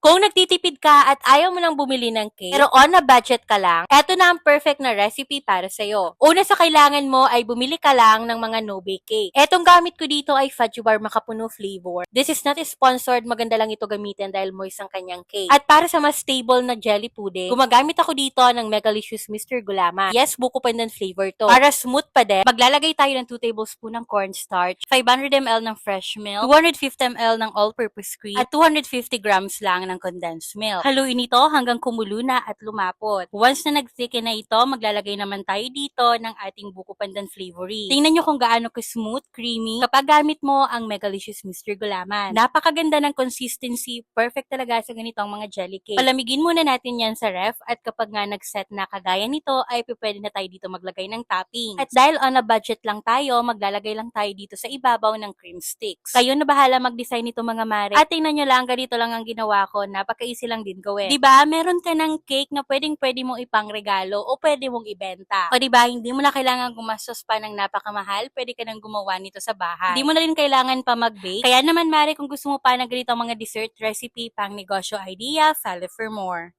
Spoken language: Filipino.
Kung nagtitipid ka at ayaw mo nang bumili ng cake, pero on a budget ka lang, eto na ang perfect na recipe para sa'yo. Una sa kailangan mo ay bumili ka lang ng mga no-bake cake. Etong gamit ko dito ay fudge bar makapuno flavor. This is not sponsored, maganda lang ito gamitin dahil moist ang kanyang cake. At para sa mas stable na jelly pudding, gumagamit ako dito ng Megalicious Mr. Gulaman. Yes, buko pandan flavor to. Para smooth pa din, maglalagay tayo ng 2 tablespoon ng cornstarch, 500 ml ng fresh milk, 250 ml ng all-purpose cream, at 250 grams lang ng condensed milk. Haluin ito hanggang kumulo na at lumapot. Once na nag-thicken na ito, maglalagay naman tayo dito ng ating buko pandan flavoring. Tingnan nyo kung gaano ka-smooth, creamy kapag gamit mo ang Megalicious Mr. Gulaman. Napakaganda ng consistency, perfect talaga sa ganitong mga jelly cake. Palamigin muna natin yan sa ref at kapag nga nag-set na kagaya nito, ay pwede na tayo dito maglagay ng topping. At dahil on a budget lang tayo, maglalagay lang tayo dito sa ibabaw ng cream sticks. Kayo na bahala mag-design nito mga mare. At tingnan nyo lang, ganito lang ang ginawa ko. Napaka-easy lang din gawin. Diba? Meron ka ng cake na pwede mong ipangregalo o pwede mong ibenta. O diba, hindi mo na kailangan gumastos pa ng napakamahal. Pwede ka nang gumawa nito sa bahay. Hindi mo na rin kailangan pa mag-bake. Kaya naman mare, kung gusto mo pa ng ganito mga dessert recipe, pang negosyo idea, follow for more.